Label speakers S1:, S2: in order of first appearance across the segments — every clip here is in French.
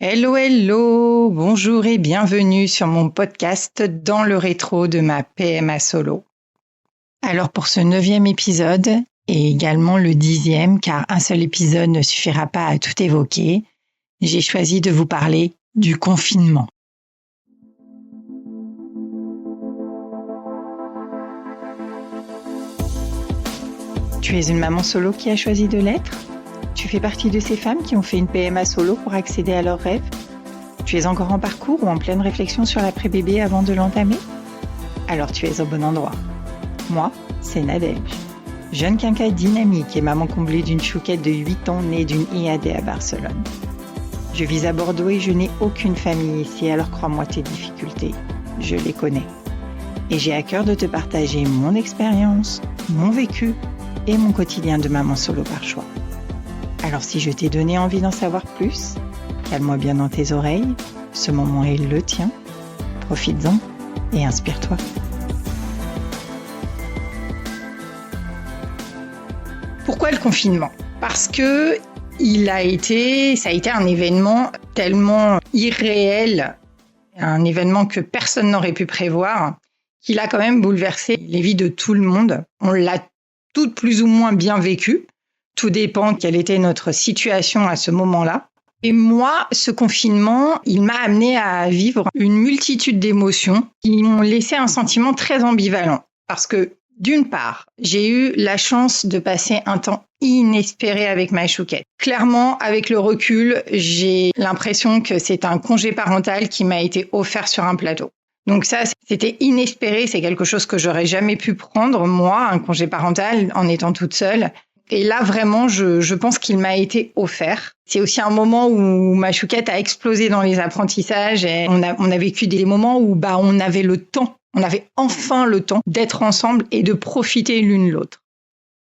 S1: Hello, hello, bonjour et bienvenue sur mon podcast dans le rétro de ma PMA solo. Alors pour ce 9e épisode et également le 10e, car un seul épisode ne suffira pas à tout évoquer, j'ai choisi de vous parler du confinement. Tu es une maman solo qui a choisi de l'être ? Tu fais partie de ces femmes qui ont fait une PMA solo pour accéder à leurs rêves ? Tu es encore en parcours ou en pleine réflexion sur l'après-bébé avant de l'entamer ? Alors tu es au bon endroit. Moi, c'est Nadège, jeune quinca dynamique et maman comblée d'une chouquette de 8 ans née d'une IAD à Barcelone. Je vis à Bordeaux et je n'ai aucune famille ici, alors crois-moi tes difficultés, je les connais. Et j'ai à cœur de te partager mon expérience, mon vécu et mon quotidien de maman solo par choix. Alors si je t'ai donné envie d'en savoir plus, cale-moi bien dans tes oreilles, ce moment est le tien, profites-en et inspire-toi. Pourquoi le confinement ? Parce que ça a été un événement tellement irréel, un événement que personne n'aurait pu prévoir, qu'il a quand même bouleversé les vies de tout le monde. On l'a toutes plus ou moins bien vécu. Tout dépend quelle était notre situation à ce moment-là. Et moi, ce confinement, il m'a amené à vivre une multitude d'émotions qui m'ont laissé un sentiment très ambivalent. Parce que, d'une part, j'ai eu la chance de passer un temps inespéré avec ma chouquette. Clairement, avec le recul, j'ai l'impression que c'est un congé parental qui m'a été offert sur un plateau. Donc ça, c'était inespéré, c'est quelque chose que j'aurais jamais pu prendre, moi, un congé parental, en étant toute seule. Et là, vraiment, je pense qu'il m'a été offert. C'est aussi un moment où ma chouquette a explosé dans les apprentissages et on a vécu des moments où on avait le temps. On avait enfin le temps d'être ensemble et de profiter l'une l'autre.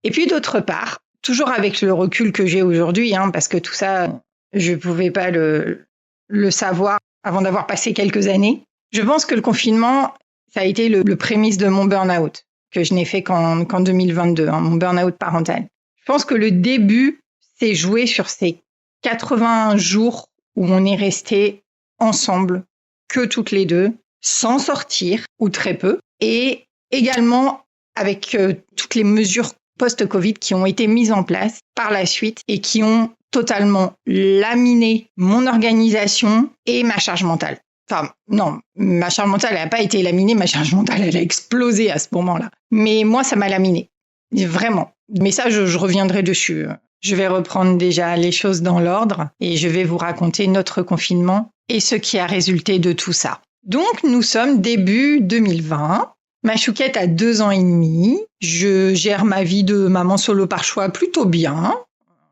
S1: Et puis d'autre part, toujours avec le recul que j'ai aujourd'hui, parce que tout ça, je pouvais pas le savoir avant d'avoir passé quelques années. Je pense que le confinement, ça a été le prémisse de mon burn-out, que je n'ai fait qu'en 2022, mon burn-out parental. Je pense que le début s'est joué sur ces 80 jours où on est restés ensemble, que toutes les deux, sans sortir, ou très peu, et également avec toutes les mesures post-Covid qui ont été mises en place par la suite et qui ont totalement laminé mon organisation et ma charge mentale. Enfin, non, ma charge mentale n'a pas été laminée, ma charge mentale, elle a explosé à ce moment-là. Mais moi, ça m'a laminé, vraiment. Mais ça, je reviendrai dessus. Je vais reprendre déjà les choses dans l'ordre et je vais vous raconter notre confinement et ce qui a résulté de tout ça. Donc, nous sommes début 2020. Ma chouquette a 2 ans et demi. Je gère ma vie de maman solo par choix plutôt bien.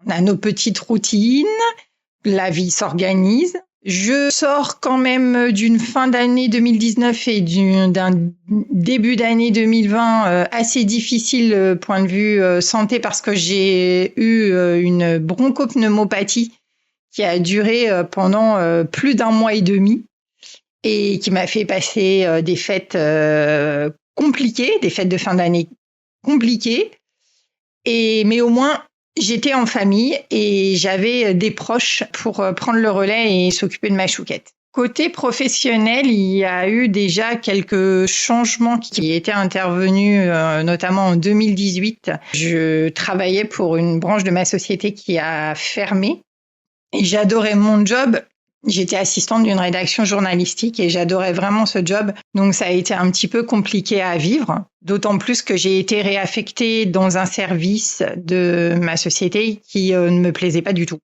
S1: On a nos petites routines. La vie s'organise. Je sors quand même d'une fin d'année 2019 et d'un début d'année 2020 assez difficile point de vue santé parce que j'ai eu une bronchopneumopathie qui a duré pendant plus d'1 mois et demi et qui m'a fait passer des fêtes compliquées, des fêtes de fin d'année compliquées. Mais au moins, j'étais en famille et j'avais des proches pour prendre le relais et s'occuper de ma chouquette. Côté professionnel, il y a eu déjà quelques changements qui étaient intervenus, notamment en 2018. Je travaillais pour une branche de ma société qui a fermé et j'adorais mon job. J'étais assistante d'une rédaction journalistique et j'adorais vraiment ce job. Donc ça a été un petit peu compliqué à vivre, d'autant plus que j'ai été réaffectée dans un service de ma société qui ne me plaisait pas du tout.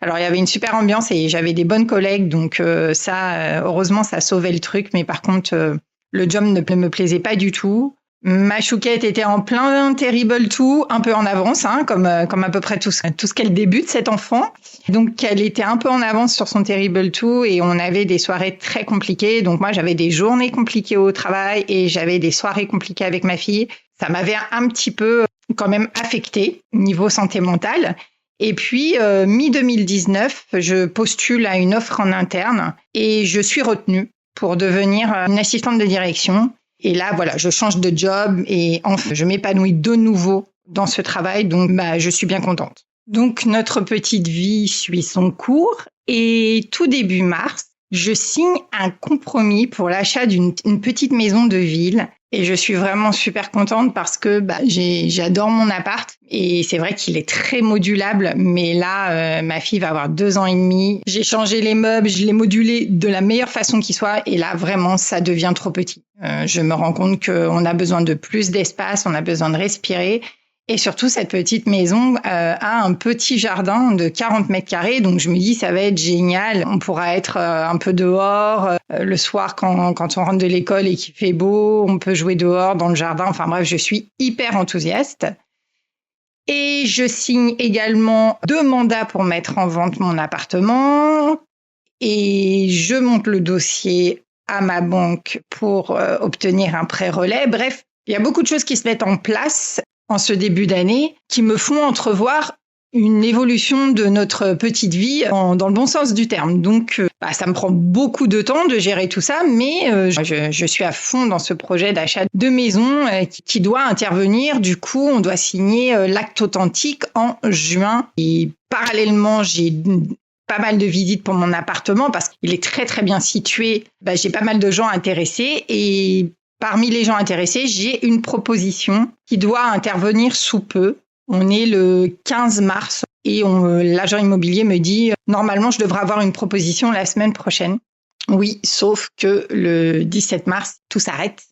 S1: Alors il y avait une super ambiance et j'avais des bonnes collègues, donc ça, heureusement, ça sauvait le truc. Mais par contre, le job ne me plaisait pas du tout. Ma chouquette était en plein terrible two, un peu en avance, comme à peu près tout ce qu'elle débute, cet enfant. Donc, elle était un peu en avance sur son terrible two et on avait des soirées très compliquées. Donc, moi, j'avais des journées compliquées au travail et j'avais des soirées compliquées avec ma fille. Ça m'avait un petit peu quand même affectée niveau santé mentale. Et puis, mi-2019, je postule à une offre en interne et je suis retenue pour devenir une assistante de direction. Et là, voilà, je change de job et enfin, je m'épanouis de nouveau dans ce travail. Donc, je suis bien contente. Donc, notre petite vie suit son cours Et tout début mars, je signe un compromis pour l'achat d'une petite maison de ville. Et je suis vraiment super contente parce que j'adore mon appart et c'est vrai qu'il est très modulable. Mais là, ma fille va avoir 2 ans et demi. J'ai changé les meubles, je l'ai modulé de la meilleure façon qui soit. Et là, vraiment, ça devient trop petit. Je me rends compte qu'on a besoin de plus d'espace, on a besoin de respirer. Et surtout, cette petite maison a un petit jardin de 40 mètres carrés. Donc, je me dis, ça va être génial. On pourra être un peu dehors. Le soir, quand on rentre de l'école et qu'il fait beau, on peut jouer dehors dans le jardin. Enfin bref, je suis hyper enthousiaste. Et je signe également 2 mandats pour mettre en vente mon appartement. Et je monte le dossier à ma banque pour obtenir un prêt relais. Bref, il y a beaucoup de choses qui se mettent en place en ce début d'année, qui me font entrevoir une évolution de notre petite vie dans le bon sens du terme. Donc, ça me prend beaucoup de temps de gérer tout ça, mais je suis à fond dans ce projet d'achat de maison qui doit intervenir. Du coup, on doit signer l'acte authentique en juin. Et parallèlement, j'ai pas mal de visites pour mon appartement parce qu'il est très, très bien situé. J'ai pas mal de gens intéressés et parmi les gens intéressés, j'ai une proposition qui doit intervenir sous peu. On est le 15 mars et l'agent immobilier me dit « Normalement, je devrais avoir une proposition la semaine prochaine. » Oui, sauf que le 17 mars, tout s'arrête.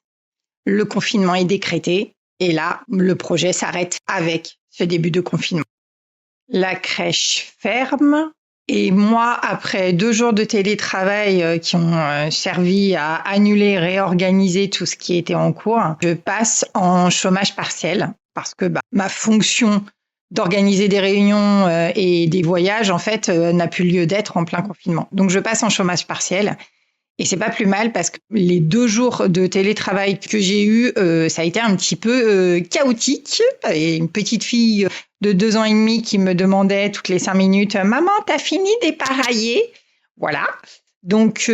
S1: Le confinement est décrété et là, le projet s'arrête avec ce début de confinement. La crèche ferme. Et moi, après 2 jours de télétravail qui ont servi à annuler et réorganiser tout ce qui était en cours, je passe en chômage partiel parce que ma fonction d'organiser des réunions et des voyages, en fait, n'a plus lieu d'être en plein confinement. Donc, je passe en chômage partiel. Et c'est pas plus mal parce que les 2 jours de télétravail que j'ai eu, ça a été un petit peu chaotique. Et une petite fille de 2 ans et demi qui me demandait toutes les 5 minutes « Maman, t'as fini d'épareiller ?» Voilà. Donc,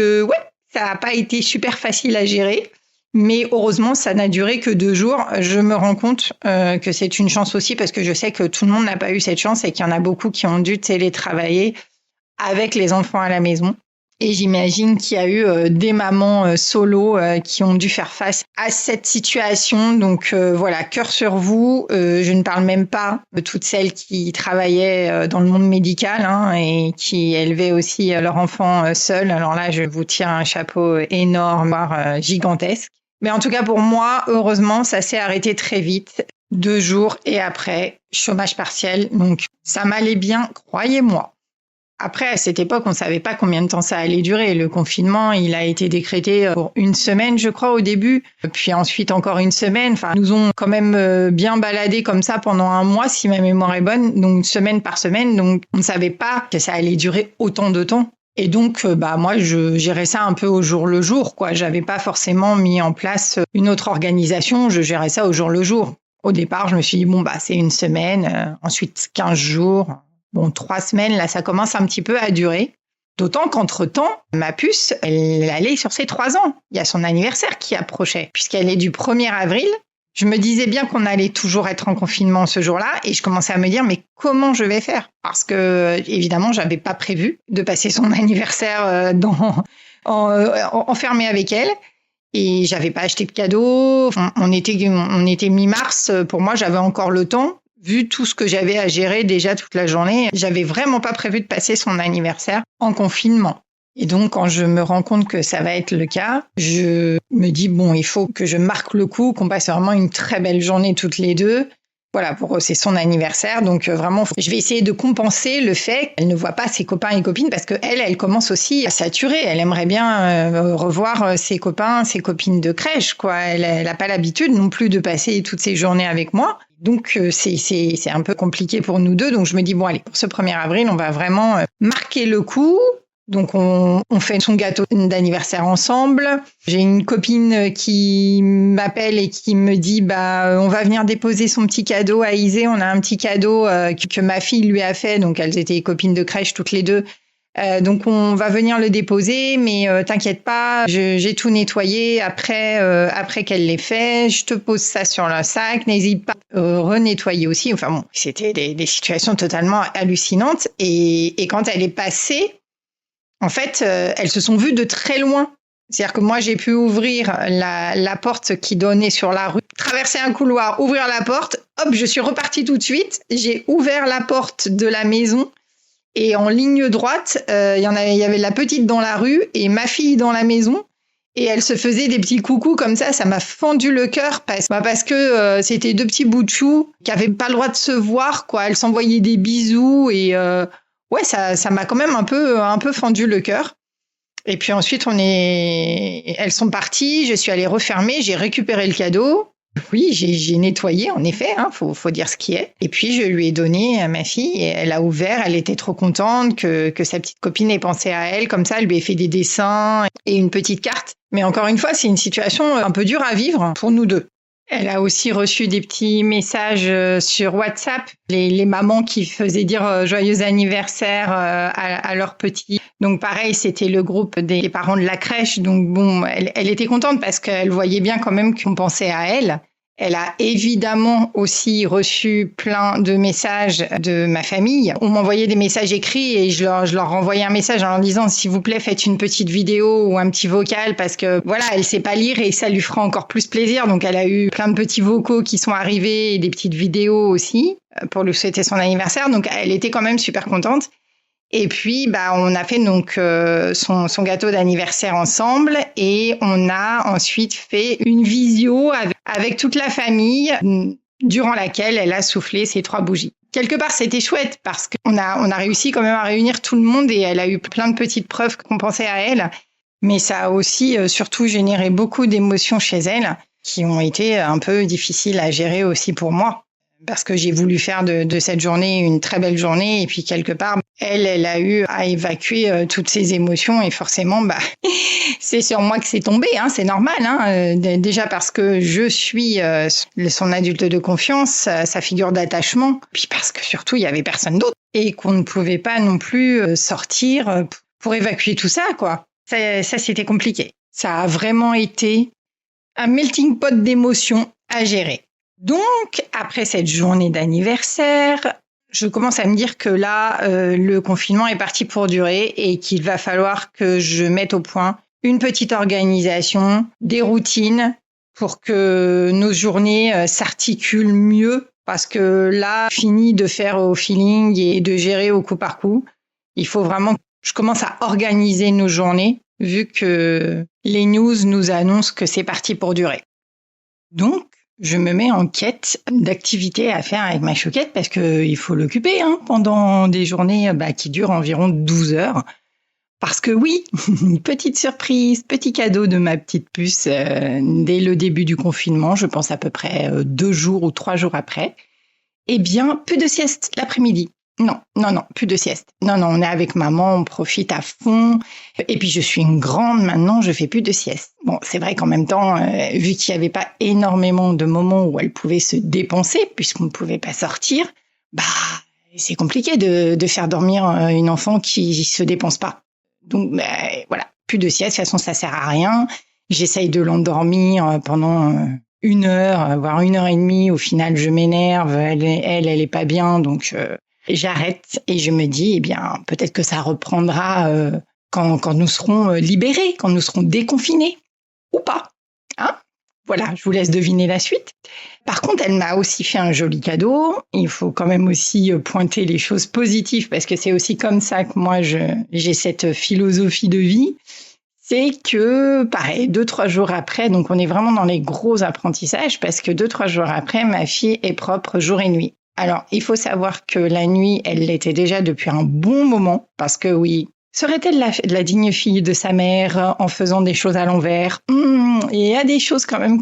S1: ça n'a pas été super facile à gérer. Mais heureusement, ça n'a duré que 2 jours. Je me rends compte que c'est une chance aussi parce que je sais que tout le monde n'a pas eu cette chance et qu'il y en a beaucoup qui ont dû télétravailler avec les enfants à la maison. Et j'imagine qu'il y a eu des mamans solo qui ont dû faire face à cette situation. Donc voilà, cœur sur vous. Je ne parle même pas de toutes celles qui travaillaient dans le monde médical et qui élevaient aussi leurs enfants seuls. Alors là, je vous tire un chapeau énorme, voire gigantesque. Mais en tout cas, pour moi, heureusement, ça s'est arrêté très vite. 2 jours et après, chômage partiel. Donc ça m'allait bien, croyez-moi. Après, à cette époque, on ne savait pas combien de temps ça allait durer. Le confinement, il a été décrété pour 1 semaine, je crois, au début. Puis ensuite, encore 1 semaine. Enfin, nous ont quand même bien baladé comme ça pendant 1 mois, si ma mémoire est bonne. Donc, semaine par semaine. Donc, on ne savait pas que ça allait durer autant de temps. Et donc, moi, je gérais ça un peu au jour le jour, quoi. J'avais pas forcément mis en place une autre organisation. Je gérais ça au jour le jour. Au départ, je me suis dit, c'est 1 semaine, ensuite 15 jours. 3 semaines, là, ça commence un petit peu à durer. D'autant qu'entre-temps, ma puce, elle allait sur ses 3 ans. Il y a son anniversaire qui approchait, puisqu'elle est du 1er avril. Je me disais bien qu'on allait toujours être en confinement ce jour-là, et je commençais à me dire, mais comment je vais faire ? Parce que, évidemment, j'avais pas prévu de passer son anniversaire enfermée avec elle. Et j'avais pas acheté de cadeaux. On était mi-mars. Pour moi, j'avais encore le temps. Vu tout ce que j'avais à gérer déjà toute la journée, j'avais vraiment pas prévu de passer son anniversaire en confinement. Et donc, quand je me rends compte que ça va être le cas, je me dis, il faut que je marque le coup, qu'on passe vraiment une très belle journée toutes les deux. Voilà, pour eux, c'est son anniversaire. Donc, vraiment, je vais essayer de compenser le fait qu'elle ne voit pas ses copains et copines parce qu'elle commence aussi à saturer. Elle aimerait bien revoir ses copains, ses copines de crèche, quoi. Elle n'a pas l'habitude non plus de passer toutes ses journées avec moi. Donc, c'est un peu compliqué pour nous deux. Donc, je me dis, allez, pour ce 1er avril, on va vraiment marquer le coup. Donc, on fait son gâteau d'anniversaire ensemble. J'ai une copine qui m'appelle et qui me dit, on va venir déposer son petit cadeau à Isée. On a un petit cadeau que ma fille lui a fait. Donc, elles étaient copines de crèche toutes les deux. Donc, on va venir le déposer, mais t'inquiète pas, j'ai tout nettoyé après qu'elle l'ait fait. Je te pose ça sur le sac. N'hésite pas à renettoyer aussi. Enfin c'était des situations totalement hallucinantes. Et quand elle est passée, En fait, elles se sont vues de très loin. C'est-à-dire que moi, j'ai pu ouvrir la porte qui donnait sur la rue, traverser un couloir, ouvrir la porte. Hop, je suis repartie tout de suite. J'ai ouvert la porte de la maison et en ligne droite, il y avait la petite dans la rue et ma fille dans la maison. Et elle se faisait des petits coucous comme ça m'a fendu le cœur parce que c'était deux petits bouts de chou qui avaient pas le droit de se voir, quoi. Elles s'envoyaient des bisous et ouais, ça m'a quand même un peu fendu le cœur. Et puis ensuite, elles sont parties, je suis allée refermer, j'ai récupéré le cadeau. Oui, j'ai nettoyé, en effet, faut dire ce qui est. Et puis, je lui ai donné à ma fille et elle a ouvert, elle était trop contente que sa petite copine ait pensé à elle. Comme ça, elle lui a fait des dessins et une petite carte. Mais encore une fois, c'est une situation un peu dure à vivre pour nous deux. Elle a aussi reçu des petits messages sur WhatsApp, les mamans qui faisaient dire joyeux anniversaire à leurs petits. Donc pareil, c'était le groupe des parents de la crèche. Donc bon, elle était contente parce qu'elle voyait bien quand même qu'on pensait à elle. Elle a évidemment aussi reçu plein de messages de ma famille. On m'envoyait des messages écrits et je leur renvoyais un message en leur disant s'il vous plaît faites une petite vidéo ou un petit vocal parce que voilà, elle sait pas lire et ça lui fera encore plus plaisir. Donc elle a eu plein de petits vocaux qui sont arrivés et des petites vidéos aussi pour lui souhaiter son anniversaire. Donc elle était quand même super contente. Et puis, on a fait donc son gâteau d'anniversaire ensemble et on a ensuite fait une visio avec toute la famille durant laquelle elle a soufflé ses 3 bougies. Quelque part, c'était chouette parce qu'on a réussi quand même à réunir tout le monde et elle a eu plein de petites preuves qu'on pensait à elle. Mais ça a aussi surtout généré beaucoup d'émotions chez elle qui ont été un peu difficiles à gérer aussi pour moi. Parce que j'ai voulu faire de cette journée une très belle journée et puis quelque part, elle a eu à évacuer toutes ses émotions et forcément, c'est sur moi que c'est tombé, c'est normal. Déjà parce que je suis son adulte de confiance, sa figure d'attachement, puis parce que surtout il y avait personne d'autre et qu'on ne pouvait pas non plus sortir pour évacuer tout ça, quoi. Ça c'était compliqué. Ça a vraiment été un melting pot d'émotions à gérer. Donc, après cette journée d'anniversaire, je commence à me dire que là, le confinement est parti pour durer et qu'il va falloir que je mette au point une petite organisation, des routines pour que nos journées s'articulent mieux. Parce que là, fini de faire au feeling et de gérer au coup par coup. Il faut vraiment que je commence à organiser nos journées vu que les news nous annoncent que c'est parti pour durer. Donc, je me mets en quête d'activités à faire avec ma Choquette parce qu'il faut l'occuper pendant des journées qui durent environ 12 heures. Parce que oui, une petite surprise, petit cadeau de ma petite puce dès le début du confinement, je pense à peu près 2 jours ou 3 jours après. Eh bien, plus de sieste l'après-midi. Non, plus de sieste. Non, on est avec maman, on profite à fond. Et puis, je suis une grande maintenant, je fais plus de sieste. Bon, c'est vrai qu'en même temps, vu qu'il n'y avait pas énormément de moments où elle pouvait se dépenser, puisqu'on ne pouvait pas sortir, c'est compliqué de faire dormir une enfant qui se dépense pas. Donc, voilà, plus de sieste. De toute façon, ça sert à rien. J'essaye de l'endormir pendant 1 heure, voire 1 heure et demie. Au final, je m'énerve. Elle est pas bien, donc j'arrête et je me dis, peut-être que ça reprendra quand nous serons libérés, quand nous serons déconfinés, ou pas. Voilà, je vous laisse deviner la suite. Par contre, elle m'a aussi fait un joli cadeau. Il faut quand même aussi pointer les choses positives parce que c'est aussi comme ça que moi, j'ai cette philosophie de vie. C'est que, pareil, 2-3 jours après, donc on est vraiment dans les gros apprentissages parce que 2-3 jours après, ma fille est propre jour et nuit. Alors, il faut savoir que la nuit, elle l'était déjà depuis un bon moment parce que oui, serait-elle la digne fille de sa mère en faisant des choses à l'envers? Il y a des choses quand même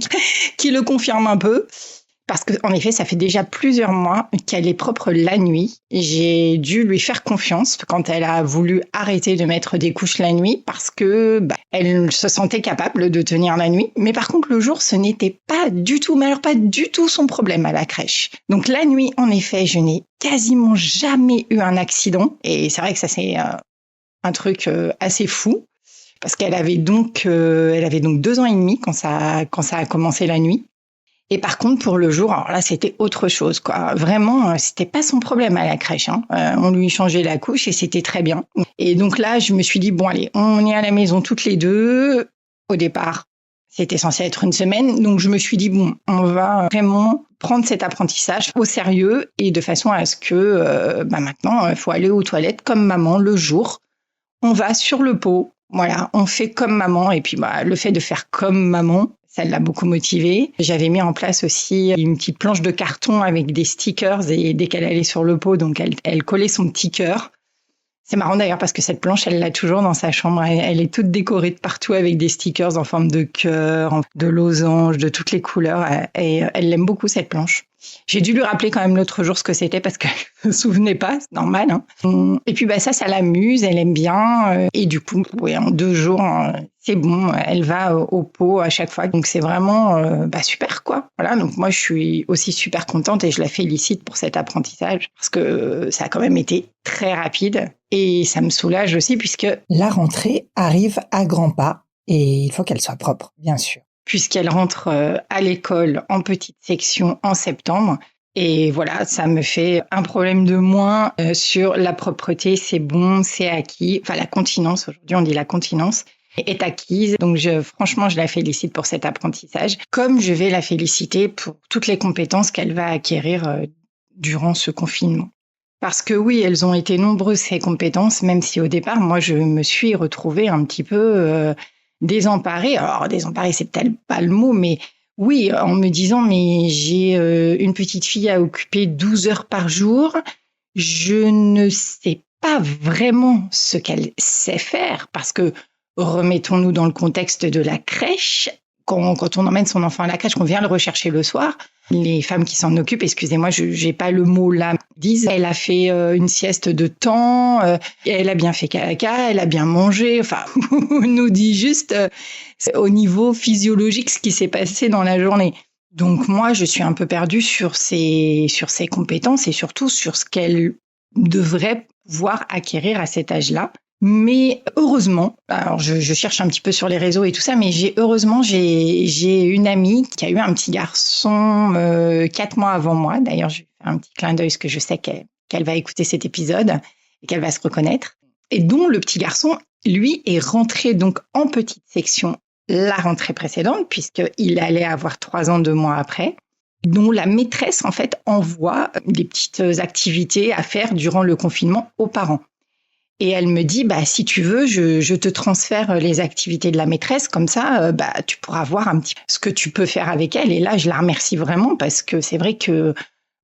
S1: qui le confirment un peu. Parce qu'en effet, ça fait déjà plusieurs mois qu'elle est propre la nuit. J'ai dû lui faire confiance quand elle a voulu arrêter de mettre des couches la nuit parce que elle se sentait capable de tenir la nuit. Mais par contre, le jour, ce n'était pas du tout, mais alors pas du tout son problème à la crèche. Donc la nuit, en effet, je n'ai quasiment jamais eu un accident. Et c'est vrai que ça, c'est un truc assez fou. Parce qu'elle avait donc 2 ans et demi quand ça a commencé la nuit. Et par contre, pour le jour, alors là, c'était autre chose, quoi. Vraiment, c'était pas son problème à la crèche, hein. On lui changeait la couche et c'était très bien. Et donc là, je me suis dit, bon, allez, on est à la maison toutes les deux. Au départ, c'était censé être une semaine. Donc, je me suis dit, bon, on va vraiment prendre cet apprentissage au sérieux et de façon à ce que maintenant, il faut aller aux toilettes comme maman le jour. On va sur le pot. Voilà, on fait comme maman. Et puis, le fait de faire comme maman, ça l'a beaucoup motivée. J'avais mis en place aussi une petite planche de carton avec des stickers et dès qu'elle allait sur le pot, donc elle collait son petit cœur. C'est marrant d'ailleurs parce que cette planche, elle l'a toujours dans sa chambre. Elle est toute décorée de partout avec des stickers en forme de cœur, de losange, de toutes les couleurs. Et elle l'aime beaucoup, cette planche. J'ai dû lui rappeler quand même l'autre jour ce que c'était parce qu'elle ne se souvenait pas, c'est normal, hein. Et puis ça l'amuse, elle aime bien. Et du coup, en 2 jours, c'est bon, elle va au pot à chaque fois. Donc c'est vraiment super, quoi. Voilà, donc moi je suis aussi super contente et je la félicite pour cet apprentissage parce que ça a quand même été très rapide. Et ça me soulage aussi puisque
S2: la rentrée arrive à grands pas et il faut qu'elle soit propre, bien sûr.
S1: Puisqu'elle rentre à l'école en petite section en septembre. Et voilà, ça me fait un problème de moins sur la propreté. C'est bon, c'est acquis. Enfin, la continence, aujourd'hui on dit la continence, est acquise. Donc franchement, je la félicite pour cet apprentissage. Comme je vais la féliciter pour toutes les compétences qu'elle va acquérir durant ce confinement. Parce que oui, elles ont été nombreuses ces compétences, même si au départ, moi, je me suis retrouvée un petit peu désemparée. Alors, désemparée, c'est peut-être pas le mot, mais oui, en me disant, mais j'ai une petite fille à occuper 12 heures par jour. Je ne sais pas vraiment ce qu'elle sait faire parce que remettons-nous dans le contexte de la crèche. Quand on emmène son enfant à la crèche, qu'on vient le rechercher le soir, les femmes qui s'en occupent, excusez-moi, j'ai pas le mot là, disent elle a fait une sieste de temps, elle a bien fait caca, elle a bien mangé. Enfin, on nous dit juste au niveau physiologique ce qui s'est passé dans la journée. Donc moi, je suis un peu perdue sur ses compétences et surtout sur ce qu'elle devrait pouvoir acquérir à cet âge-là. Mais heureusement, alors je cherche un petit peu sur les réseaux et tout ça, mais j'ai une amie qui a eu un petit garçon 4 mois avant moi. D'ailleurs, je vais faire un petit clin d'œil parce que je sais qu'elle va écouter cet épisode et qu'elle va se reconnaître. Et dont le petit garçon, lui, est rentré donc en petite section la rentrée précédente, puisqu'il allait avoir 3 ans 2 mois après, dont la maîtresse, en fait, envoie des petites activités à faire durant le confinement aux parents. Et elle me dit, si tu veux, je te transfère les activités de la maîtresse, comme ça, tu pourras voir un petit peu ce que tu peux faire avec elle. Et là, je la remercie vraiment parce que c'est vrai que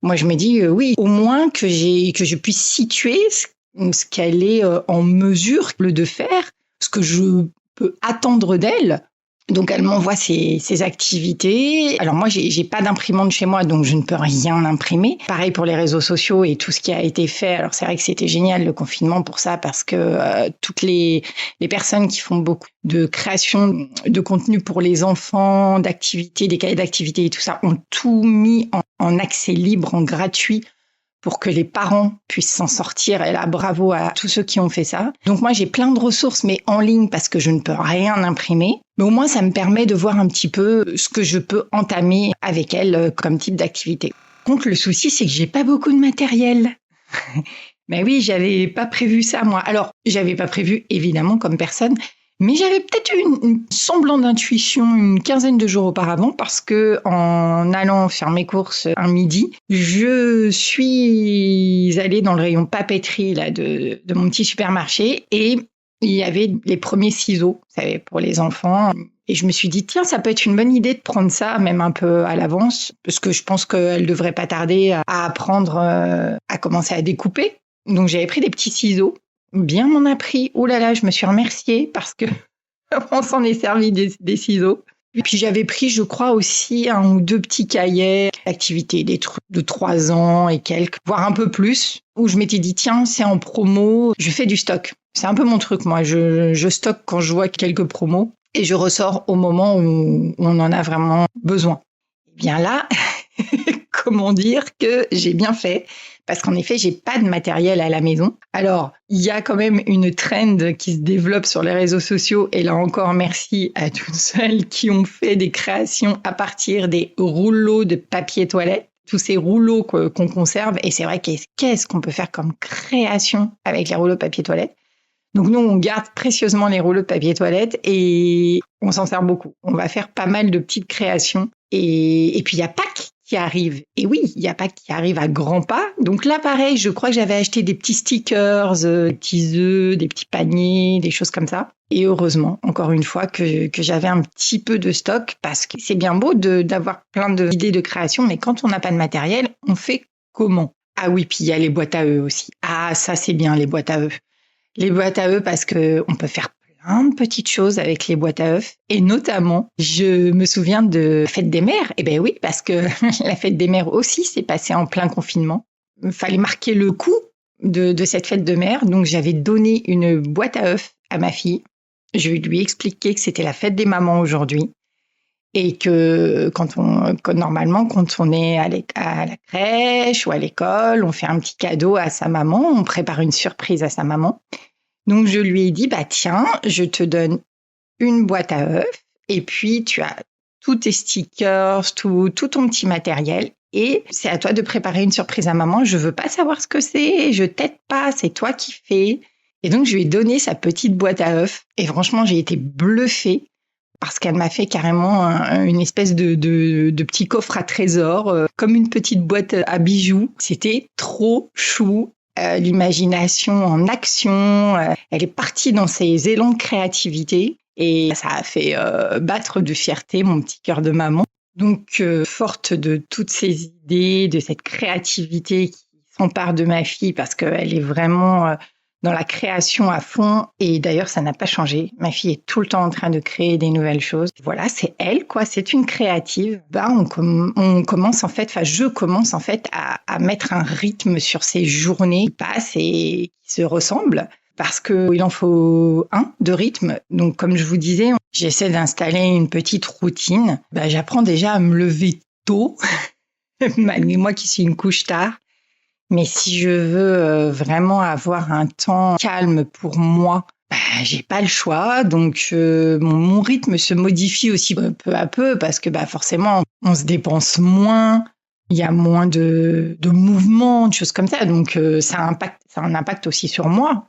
S1: moi, je me dis, oui, au moins que je puisse situer ce qu'elle est en mesure de faire, ce que je peux attendre d'elle. Donc, elle m'envoie ses activités. Alors, moi, j'ai pas d'imprimante chez moi, donc je ne peux rien imprimer. Pareil pour les réseaux sociaux et tout ce qui a été fait. Alors, c'est vrai que c'était génial, le confinement, pour ça, parce que toutes les personnes qui font beaucoup de création de contenu pour les enfants, d'activités, des cahiers d'activités et tout ça, ont tout mis en accès libre, en gratuit, pour que les parents puissent s'en sortir. Et là, bravo à tous ceux qui ont fait ça. Donc moi, j'ai plein de ressources, mais en ligne, parce que je ne peux rien imprimer. Mais au moins, ça me permet de voir un petit peu ce que je peux entamer avec elle comme type d'activité. Donc le souci, c'est que j'ai pas beaucoup de matériel. Mais oui, j'avais pas prévu ça, moi. Alors, j'avais pas prévu, évidemment, comme personne, mais j'avais peut-être eu une semblant d'intuition une quinzaine de jours auparavant parce que en allant faire mes courses un midi, je suis allée dans le rayon papeterie là de mon petit supermarché et il y avait les premiers ciseaux, vous savez, pour les enfants. Et je me suis dit, tiens, ça peut être une bonne idée de prendre ça, même un peu à l'avance, parce que je pense qu'elle devrait pas tarder à apprendre à commencer à découper. Donc j'avais pris des petits ciseaux. Bien m'en a pris. Oh là là, je me suis remerciée parce que on s'en est servi des ciseaux. Et puis j'avais pris, je crois aussi, 1 ou 2 petits cahiers d'activités, des trucs de 3 ans et quelques, voire un peu plus, où je m'étais dit, tiens, c'est en promo, je fais du stock. C'est un peu mon truc, moi. Je stocke quand je vois quelques promos et je ressors au moment où on en a vraiment besoin. Et bien là, comment dire que j'ai bien fait. Parce qu'en effet, j'ai pas de matériel à la maison. Alors, il y a quand même une trend qui se développe sur les réseaux sociaux. Et là encore, merci à toutes celles qui ont fait des créations à partir des rouleaux de papier toilette. Tous ces rouleaux qu'on conserve. Et c'est vrai, qu'est-ce qu'on peut faire comme création avec les rouleaux de papier toilette? Donc nous, on garde précieusement les rouleaux de papier toilette et on s'en sert beaucoup. On va faire pas mal de petites créations. Et puis, il y a Pâques qui arrive. Et oui, il y a Pâques qui arrive à grands pas. Donc là, pareil, je crois que j'avais acheté des petits stickers, des petits œufs, des petits paniers, des choses comme ça. Et heureusement, encore une fois, que j'avais un petit peu de stock parce que c'est bien beau d'avoir plein d'idées de création, mais quand on n'a pas de matériel, on fait comment? Ah oui, puis il y a les boîtes à œufs aussi. Ah, ça, c'est bien, les boîtes à œufs. Les boîtes à œufs parce que on peut faire plein de petites choses avec les boîtes à œufs. Et notamment, je me souviens de la fête des mères. Eh ben oui, parce que la fête des mères aussi s'est passée en plein confinement. Il fallait marquer le coup de cette fête de mères. Donc, j'avais donné une boîte à œufs à ma fille. Je lui ai expliqué que c'était la fête des mamans aujourd'hui. Et que normalement, quand on est à la crèche ou à l'école, on fait un petit cadeau à sa maman, on prépare une surprise à sa maman. Donc, je lui ai dit, tiens, je te donne une boîte à œufs et puis tu as tous tes stickers, tout ton petit matériel et c'est à toi de préparer une surprise à maman. Je veux pas savoir ce que c'est, je t'aide pas, c'est toi qui fais. Et donc, je lui ai donné sa petite boîte à œufs et franchement, j'ai été bluffée parce qu'elle m'a fait carrément une espèce de petit coffre à trésors, comme une petite boîte à bijoux. C'était trop chou. L'imagination en action, elle est partie dans ses élans de créativité et ça a fait battre de fierté mon petit cœur de maman. Donc, forte de toutes ces idées, de cette créativité qui s'empare de ma fille parce qu'elle est vraiment dans la création à fond et d'ailleurs, ça n'a pas changé. Ma fille est tout le temps en train de créer des nouvelles choses. Voilà, c'est elle, quoi. C'est une créative. On commence en fait, je commence en fait à mettre un rythme sur ces journées qui passent et qui se ressemblent parce qu'il en faut un de rythme. Donc, comme je vous disais, j'essaie d'installer une petite routine. J'apprends déjà à me lever tôt, malgré moi qui suis une couche tard. Mais si je veux vraiment avoir un temps calme pour moi, j'ai pas le choix. Donc mon rythme se modifie aussi peu à peu parce que forcément on se dépense moins, il y a moins de mouvements, de choses comme ça. Donc ça a un impact aussi sur moi,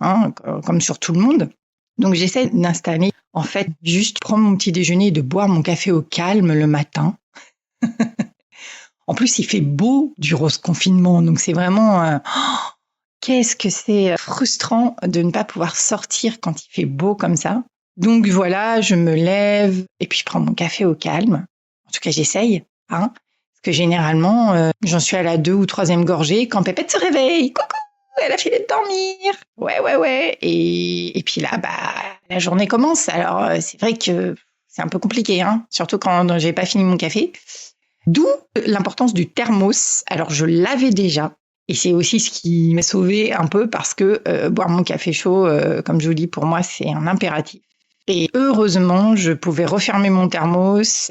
S1: comme sur tout le monde. Donc j'essaie d'installer en fait juste prendre mon petit déjeuner et de boire mon café au calme le matin. En plus, il fait beau durant ce confinement, donc c'est vraiment... qu'est-ce que c'est frustrant de ne pas pouvoir sortir quand il fait beau comme ça. Donc voilà, je me lève et puis je prends mon café au calme. En tout cas, j'essaye. Parce que généralement, j'en suis à la 2e ou 3e gorgée quand Pépette se réveille. Coucou, elle a fini de dormir. Ouais. Et puis là, la journée commence. Alors, c'est vrai que c'est un peu compliqué, surtout quand j'ai pas fini mon café. D'où l'importance du thermos. Alors, je l'avais déjà. Et c'est aussi ce qui m'a sauvée un peu parce que boire mon café chaud, comme je vous dis, pour moi, c'est un impératif. Et heureusement, je pouvais refermer mon thermos,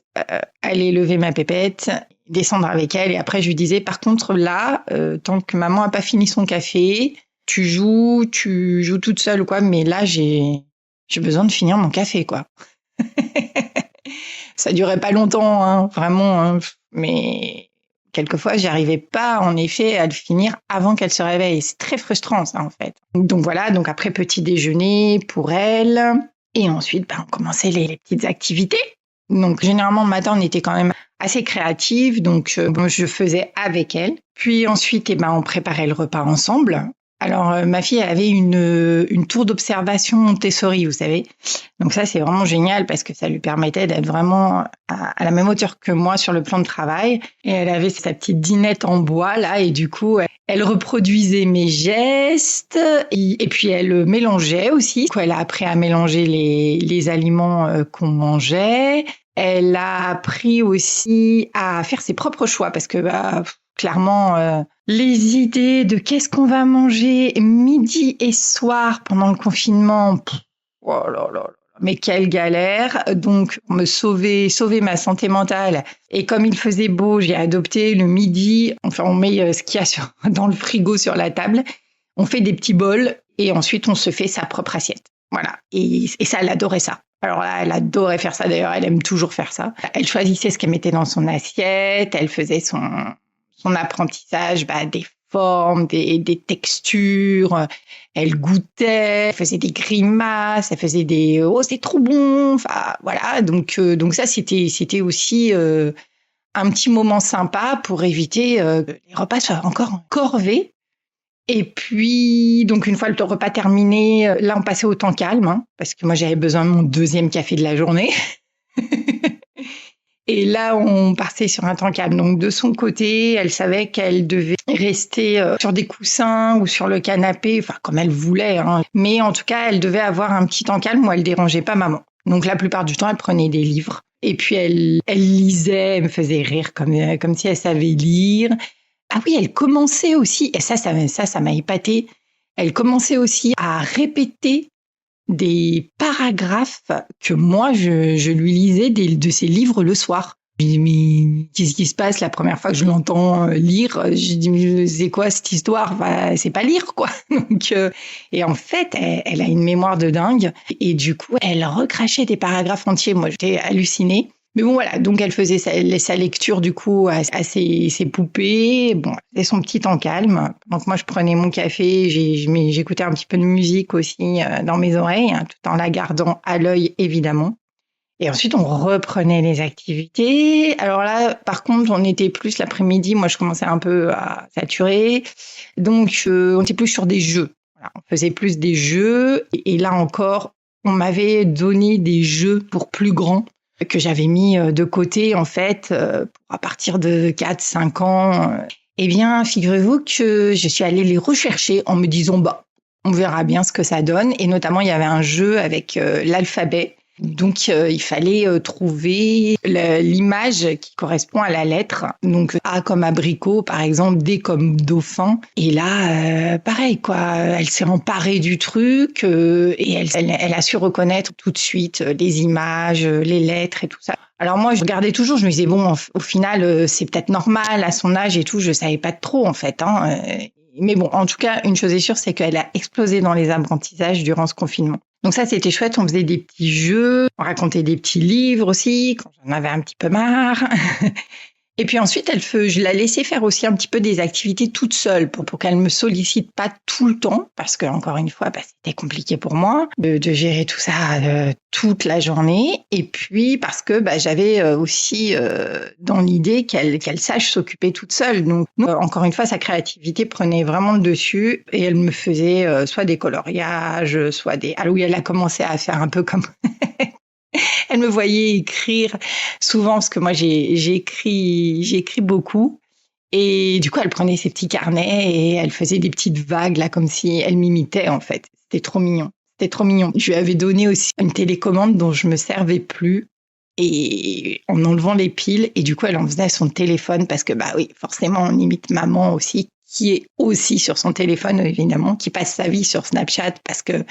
S1: aller lever ma Pépette, descendre avec elle. Et après, je lui disais, par contre, là, tant que maman n'a pas fini son café, tu joues toute seule ou quoi. Mais là, j'ai besoin de finir mon café, quoi. Ça durait pas longtemps, vraiment, mais quelquefois, j'arrivais pas, en effet, à le finir avant qu'elle se réveille. C'est très frustrant, ça, en fait. Donc voilà, après petit déjeuner pour elle. Et ensuite, on commençait les petites activités. Donc généralement, le matin, on était quand même assez créatifs. Donc je faisais avec elle. Puis ensuite, on préparait le repas ensemble. Alors, ma fille, elle avait une tour d'observation Montessori, vous savez. Donc ça, c'est vraiment génial parce que ça lui permettait d'être vraiment à la même hauteur que moi sur le plan de travail. Et elle avait sa petite dinette en bois, là, et du coup, elle reproduisait mes gestes et puis elle mélangeait aussi. Elle a appris à mélanger les aliments qu'on mangeait. Elle a appris aussi à faire ses propres choix parce que, clairement, les idées de qu'est-ce qu'on va manger midi et soir pendant le confinement, oh là là, mais quelle galère. Donc, pour me sauver ma santé mentale. Et comme il faisait beau, j'ai adopté le midi. Enfin, on met ce qu'il y a dans le frigo sur la table. On fait des petits bols et ensuite on se fait sa propre assiette. Voilà. Et ça, elle adorait ça. Alors là, elle adorait faire ça. D'ailleurs, elle aime toujours faire ça. Elle choisissait ce qu'elle mettait dans son assiette. Elle faisait son apprentissage des formes, des textures. Elle goûtait, elle faisait des grimaces, elle faisait des « oh, c'est trop bon ». Enfin, voilà. Donc ça, c'était aussi un petit moment sympa pour éviter que les repas soient encore en corvée. Et puis, donc, une fois le repas terminé, là, on passait au temps calme, hein, parce que moi, j'avais besoin de mon 2e café de la journée. Et là, on partait sur un temps calme. Donc, de son côté, elle savait qu'elle devait rester sur des coussins ou sur le canapé, enfin, comme elle voulait, hein. Mais en tout cas, elle devait avoir un petit temps calme où elle dérangeait pas maman. Donc, la plupart du temps, elle prenait des livres. Et puis, elle lisait, elle me faisait rire comme si elle savait lire. Ah oui, elle commençait aussi, et ça m'a épatée, elle commençait aussi à répéter des paragraphes que moi, je lui lisais de ses livres le soir. Je dis, mais qu'est-ce qui se passe la première fois que je l'entends lire? Je dis, mais c'est quoi cette histoire? C'est pas lire, quoi. Donc, et en fait, elle a une mémoire de dingue, et du coup, elle recrachait des paragraphes entiers. Moi, j'étais hallucinée. Mais bon, voilà, donc elle faisait sa lecture du coup à ses poupées. Bon, c'était son petit temps calme. Donc moi, je prenais mon café, j'écoutais un petit peu de musique aussi dans mes oreilles, hein, tout en la gardant à l'œil, évidemment. Et ensuite, on reprenait les activités. Alors là, par contre, on était plus l'après-midi. Moi, je commençais un peu à saturer. Donc, on était plus sur des jeux. Voilà, on faisait plus des jeux. Et là encore, on m'avait donné des jeux pour plus grands que j'avais mis de côté, en fait, à partir de 4-5 ans. Eh bien, figurez-vous que je suis allée les rechercher en me disant, on verra bien ce que ça donne. Et notamment, il y avait un jeu avec l'alphabet. Donc, il fallait trouver l'image qui correspond à la lettre. Donc, A comme abricot, par exemple, D comme dauphin. Et là, pareil, quoi. Elle s'est emparée du truc et elle a su reconnaître tout de suite les images, les lettres et tout ça. Alors moi, je regardais toujours, je me disais, bon, au final, c'est peut-être normal à son âge et tout. Je savais pas trop, en fait, hein. Mais bon, en tout cas, une chose est sûre, c'est qu'elle a explosé dans les apprentissages durant ce confinement. Donc ça, c'était chouette. On faisait des petits jeux, on racontait des petits livres aussi, quand j'en avais un petit peu marre. Et puis ensuite, je la laissais faire aussi un petit peu des activités toute seule pour qu'elle me sollicite pas tout le temps, parce que encore une fois, c'était compliqué pour moi de gérer tout ça toute la journée. Et puis parce que j'avais aussi dans l'idée qu'elle sache s'occuper toute seule. Donc encore une fois, sa créativité prenait vraiment le dessus et elle me faisait soit des coloriages, soit des. Alors oui, elle a commencé à faire un peu comme. Elle me voyait écrire souvent parce que moi j'écris beaucoup et du coup elle prenait ses petits carnets et elle faisait des petites vagues là comme si elle m'imitait en fait. C'était trop mignon. Je lui avais donné aussi une télécommande dont je me servais plus et en enlevant les piles et du coup elle en faisait à son téléphone parce que oui forcément on imite maman aussi qui est aussi sur son téléphone évidemment, qui passe sa vie sur Snapchat parce que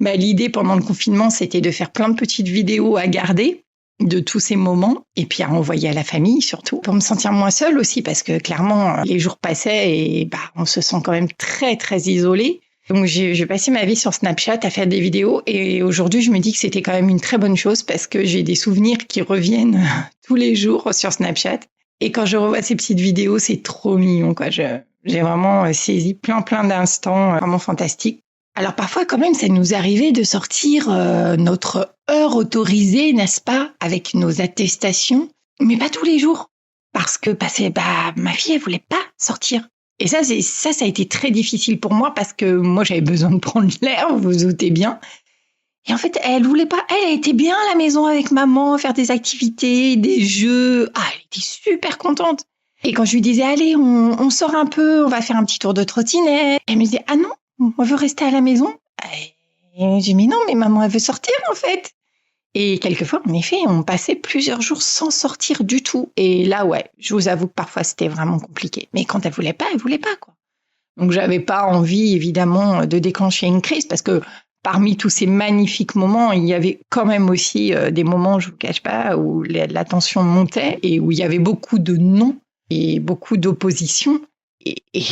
S1: l'idée pendant le confinement, c'était de faire plein de petites vidéos à garder de tous ces moments et puis à envoyer à la famille surtout pour me sentir moins seule aussi parce que clairement, les jours passaient et on se sent quand même très, très isolé. Donc, j'ai passé ma vie sur Snapchat à faire des vidéos et aujourd'hui, je me dis que c'était quand même une très bonne chose parce que j'ai des souvenirs qui reviennent tous les jours sur Snapchat. Et quand je revois ces petites vidéos, c'est trop mignon, quoi. J'ai vraiment saisi plein d'instants vraiment fantastiques. Alors parfois quand même, ça nous arrivait de sortir notre heure autorisée, n'est-ce pas, avec nos attestations, mais pas tous les jours, parce que ma fille elle voulait pas sortir. Et ça a été très difficile pour moi parce que moi j'avais besoin de prendre l'air, vous vous doutez bien. Et en fait, elle voulait pas, elle était bien à la maison avec maman, faire des activités, des jeux. Ah, elle était super contente. Et quand je lui disais allez, on sort un peu, on va faire un petit tour de trottinette, elle me disait ah non. On veut rester à la maison. Et j'ai dit, mais non, mais maman, elle veut sortir, en fait. Et quelquefois, en effet, on passait plusieurs jours sans sortir du tout. Et là, ouais, je vous avoue que parfois, c'était vraiment compliqué. Mais quand elle voulait pas, quoi. Donc, j'avais pas envie, évidemment, de déclencher une crise parce que parmi tous ces magnifiques moments, il y avait quand même aussi des moments, je vous cache pas, où la tension montait et où il y avait beaucoup de non et beaucoup d'opposition. Et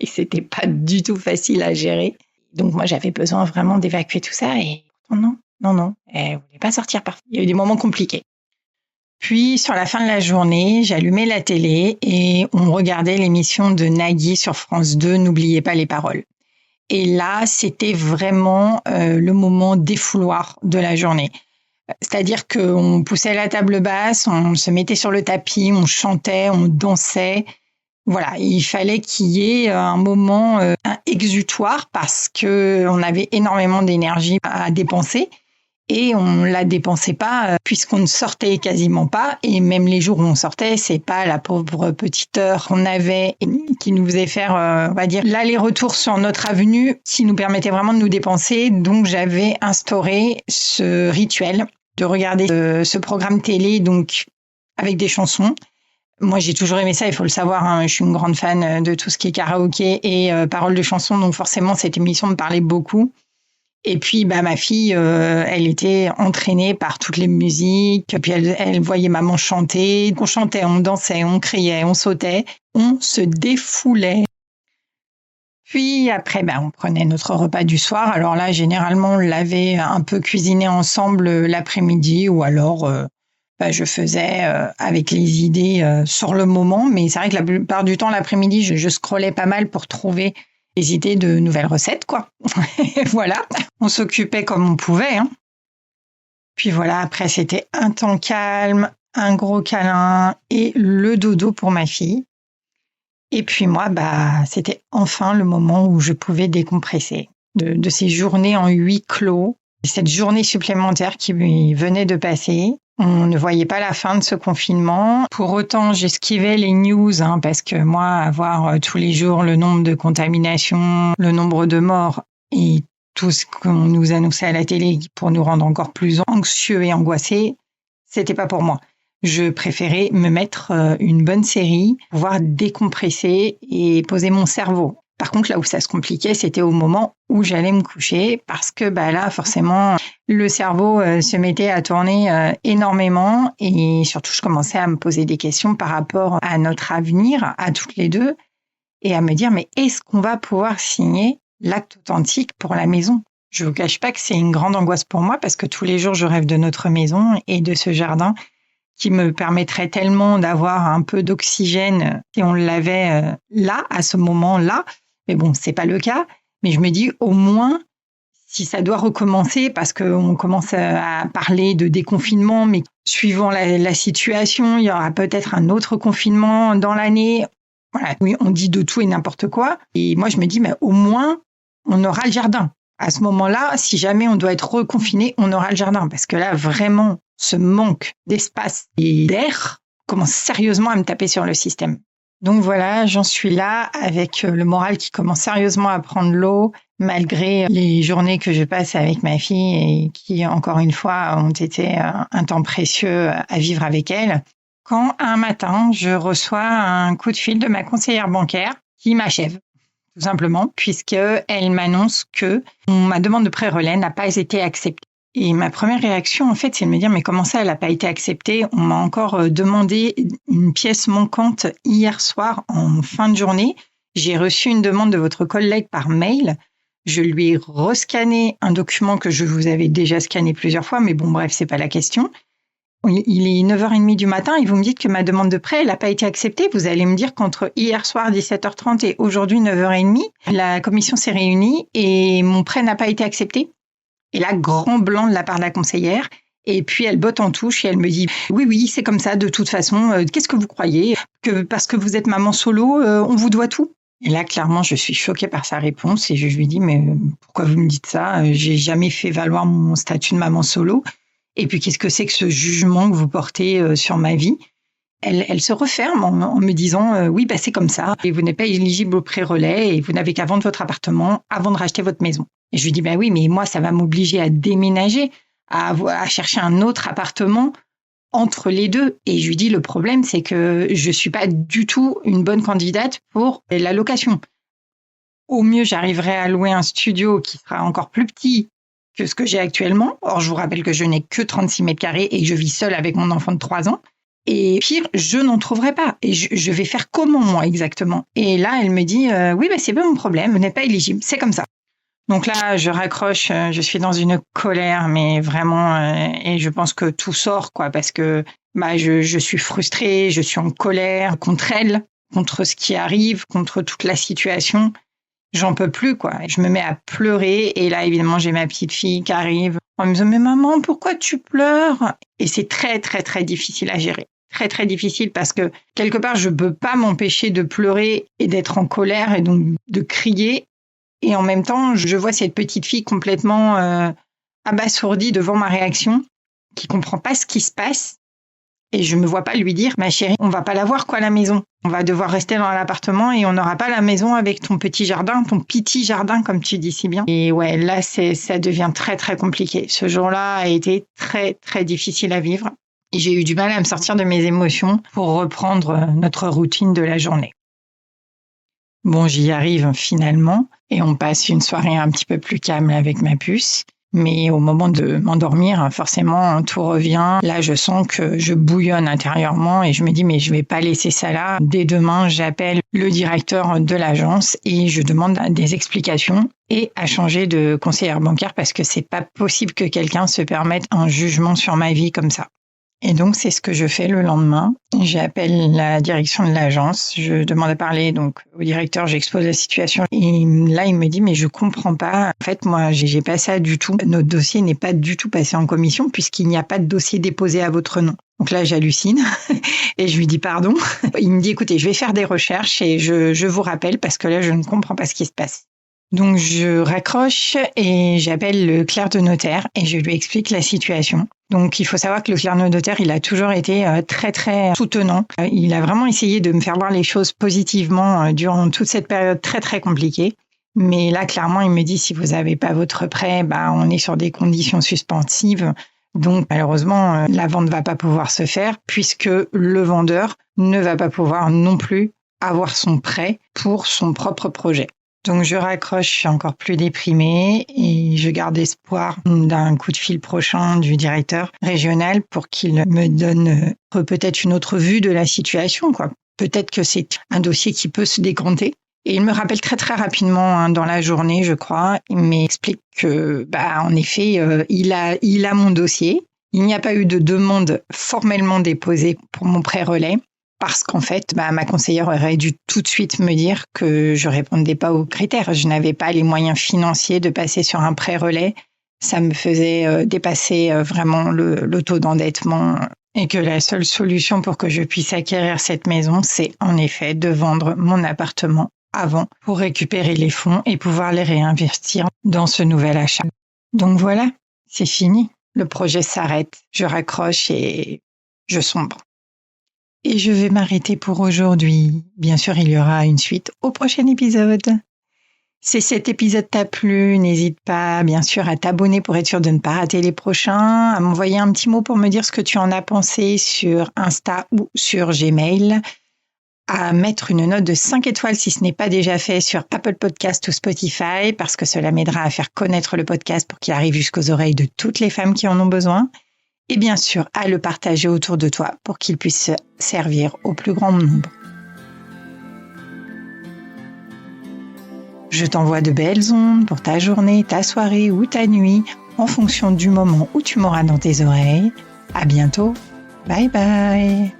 S1: c'était pas du tout facile à gérer. Donc moi, j'avais besoin vraiment d'évacuer tout ça. Et non, elle voulait pas sortir parfois. Il y a eu des moments compliqués. Puis, sur la fin de la journée, j'allumais la télé et on regardait l'émission de Nagui sur France 2, N'oubliez pas les paroles. Et là, c'était vraiment le moment défouloir de la journée. C'est-à-dire qu'on poussait la table basse, on se mettait sur le tapis, on chantait, on dansait. Voilà, il fallait qu'il y ait un moment, un exutoire parce que on avait énormément d'énergie à dépenser et on la dépensait pas puisqu'on ne sortait quasiment pas et même les jours où on sortait, c'est pas la pauvre petite heure qu'on avait qui nous faisait faire, on va dire, l'aller-retour sur notre avenue qui nous permettait vraiment de nous dépenser. Donc j'avais instauré ce rituel de regarder ce programme télé donc avec des chansons. Moi, j'ai toujours aimé ça, il faut le savoir. Hein, je suis une grande fan de tout ce qui est karaoké et paroles de chansons. Donc forcément, cette émission me parlait beaucoup. Et puis, ma fille, elle était entraînée par toutes les musiques. Puis elle voyait maman chanter. On chantait, on dansait, on criait, on sautait. On se défoulait. Puis après, on prenait notre repas du soir. Alors là, généralement, on l'avait un peu cuisiné ensemble l'après-midi ou alors... je faisais avec les idées sur le moment, mais c'est vrai que la plupart du temps, l'après-midi, je scrollais pas mal pour trouver des idées de nouvelles recettes, quoi. Voilà, on s'occupait comme on pouvait. Hein. Puis voilà, après, c'était un temps calme, un gros câlin et le dodo pour ma fille. Et puis moi, c'était enfin le moment où je pouvais décompresser de ces journées en huis clos, cette journée supplémentaire qui venait de passer. On ne voyait pas la fin de ce confinement. Pour autant, j'esquivais les news parce que moi, avoir tous les jours le nombre de contaminations, le nombre de morts et tout ce qu'on nous annonçait à la télé pour nous rendre encore plus anxieux et angoissés, c'était pas pour moi. Je préférais me mettre une bonne série, pouvoir décompresser et poser mon cerveau. Par contre, là où ça se compliquait, c'était au moment où j'allais me coucher parce que là, forcément, le cerveau se mettait à tourner énormément et surtout, je commençais à me poser des questions par rapport à notre avenir, à toutes les deux, et à me dire, mais est-ce qu'on va pouvoir signer l'acte authentique pour la maison ? Je vous cache pas que c'est une grande angoisse pour moi parce que tous les jours, je rêve de notre maison et de ce jardin qui me permettrait tellement d'avoir un peu d'oxygène si on l'avait là, à ce moment-là. Mais bon, c'est pas le cas. Mais je me dis, au moins, si ça doit recommencer, parce qu'on commence à parler de déconfinement, mais suivant la situation, il y aura peut-être un autre confinement dans l'année. Voilà, oui, on dit de tout et n'importe quoi. Et moi, je me dis, mais au moins, on aura le jardin. À ce moment-là, si jamais on doit être reconfiné, on aura le jardin. Parce que là, vraiment, ce manque d'espace et d'air commence sérieusement à me taper sur le système. Donc voilà, j'en suis là avec le moral qui commence sérieusement à prendre l'eau, malgré les journées que je passe avec ma fille et qui, encore une fois, ont été un temps précieux à vivre avec elle. Quand un matin, je reçois un coup de fil de ma conseillère bancaire qui m'achève, tout simplement, puisqu'elle m'annonce que ma demande de prêt relais n'a pas été acceptée. Et ma première réaction, en fait, c'est de me dire, mais comment ça, elle n'a pas été acceptée ? On m'a encore demandé une pièce manquante hier soir en fin de journée. J'ai reçu une demande de votre collègue par mail. Je lui ai rescanné un document que je vous avais déjà scanné plusieurs fois, mais bon, bref, c'est pas la question. Il est 9h30 du matin et vous me dites que ma demande de prêt, elle n'a pas été acceptée. Vous allez me dire qu'entre hier soir 17h30 et aujourd'hui 9h30, la commission s'est réunie et mon prêt n'a pas été accepté. Et là, grand blanc de la part de la conseillère. Et puis, elle botte en touche et elle me dit « Oui, c'est comme ça, de toute façon. Qu'est-ce que vous croyez ? Que parce que vous êtes maman solo, on vous doit tout ?» Et là, clairement, je suis choquée par sa réponse et je lui dis « Mais pourquoi vous me dites ça ? J'ai jamais fait valoir mon statut de maman solo. Et puis, qu'est-ce que c'est que ce jugement que vous portez sur ma vie ?» Elle se referme en me disant « Oui, c'est comme ça. Et vous n'êtes pas éligible au prêt relais et vous n'avez qu'à vendre votre appartement avant de racheter votre maison. » Et je lui dis, oui, mais moi, ça va m'obliger à déménager, à chercher un autre appartement entre les deux. Et je lui dis, le problème, c'est que je suis pas du tout une bonne candidate pour la location. Au mieux, j'arriverai à louer un studio qui sera encore plus petit que ce que j'ai actuellement. Or, je vous rappelle que je n'ai que 36 mètres carrés et que je vis seule avec mon enfant de 3 ans. Et pire, je n'en trouverai pas. Et je vais faire comment, moi, exactement? Et là, elle me dit, oui, c'est pas mon problème, vous n'êtes pas éligible, c'est comme ça. Donc là, je raccroche, je suis dans une colère, mais vraiment, et je pense que tout sort, quoi, parce que je suis frustrée, je suis en colère contre elle, contre ce qui arrive, contre toute la situation. J'en peux plus, quoi. Je me mets à pleurer, et là, évidemment, j'ai ma petite fille qui arrive en me disant, mais maman, pourquoi tu pleures? Et c'est très, très, très difficile à gérer. Très, très difficile parce que quelque part, je peux pas m'empêcher de pleurer et d'être en colère et donc de crier. Et en même temps, je vois cette petite fille complètement abasourdie devant ma réaction, qui comprend pas ce qui se passe. Et je me vois pas lui dire, ma chérie, on va pas la voir, quoi, la maison. On va devoir rester dans l'appartement et on n'aura pas la maison avec ton petit jardin, ton petit jardin, comme tu dis si bien. Et ouais, là, ça devient très, très compliqué. Ce jour-là a été très, très difficile à vivre. Et j'ai eu du mal à me sortir de mes émotions pour reprendre notre routine de la journée. Bon, j'y arrive finalement et on passe une soirée un petit peu plus calme avec ma puce. Mais au moment de m'endormir, forcément, tout revient. Là, je sens que je bouillonne intérieurement et je me dis, mais je vais pas laisser ça là. Dès demain, j'appelle le directeur de l'agence et je demande des explications et à changer de conseillère bancaire parce que c'est pas possible que quelqu'un se permette un jugement sur ma vie comme ça. Et donc, c'est ce que je fais le lendemain. J'appelle la direction de l'agence. Je demande à parler donc au directeur, j'expose la situation. Et là, il me dit, mais je comprends pas. En fait, moi, j'ai pas ça du tout. Notre dossier n'est pas du tout passé en commission puisqu'il n'y a pas de dossier déposé à votre nom. Donc là, j'hallucine et je lui dis pardon. Il me dit, écoutez, je vais faire des recherches et je vous rappelle parce que là, je ne comprends pas ce qui se passe. Donc, je raccroche et j'appelle le clerc de notaire et je lui explique la situation. Donc, il faut savoir que le clerc de notaire, il a toujours été très, très soutenant. Il a vraiment essayé de me faire voir les choses positivement durant toute cette période très, très compliquée. Mais là, clairement, il me dit, si vous n'avez pas votre prêt, on est sur des conditions suspensives. Donc, malheureusement, la vente ne va pas pouvoir se faire puisque le vendeur ne va pas pouvoir non plus avoir son prêt pour son propre projet. Donc, je raccroche, je suis encore plus déprimée et je garde espoir d'un coup de fil prochain du directeur régional pour qu'il me donne peut-être une autre vue de la situation, quoi. Peut-être que c'est un dossier qui peut se décompter. Et il me rappelle très, très rapidement dans la journée, je crois. Il m'explique que, en effet, il a mon dossier. Il n'y a pas eu de demande formellement déposée pour mon prêt relais. Parce qu'en fait, ma conseillère aurait dû tout de suite me dire que je répondais pas aux critères. Je n'avais pas les moyens financiers de passer sur un prêt relais. Ça me faisait dépasser vraiment le taux d'endettement et que la seule solution pour que je puisse acquérir cette maison, c'est en effet de vendre mon appartement avant pour récupérer les fonds et pouvoir les réinvestir dans ce nouvel achat. Donc voilà, c'est fini. Le projet s'arrête. Je raccroche et je sombre. Et je vais m'arrêter pour aujourd'hui. Bien sûr, il y aura une suite au prochain épisode. Si cet épisode t'a plu, n'hésite pas, bien sûr, à t'abonner pour être sûr de ne pas rater les prochains, à m'envoyer un petit mot pour me dire ce que tu en as pensé sur Insta ou sur Gmail, à mettre une note de 5 étoiles si ce n'est pas déjà fait sur Apple Podcast ou Spotify, parce que cela m'aidera à faire connaître le podcast pour qu'il arrive jusqu'aux oreilles de toutes les femmes qui en ont besoin. Et bien sûr, à le partager autour de toi pour qu'il puisse servir au plus grand nombre. Je t'envoie de belles ondes pour ta journée, ta soirée ou ta nuit, en fonction du moment où tu m'auras dans tes oreilles. À bientôt. Bye bye.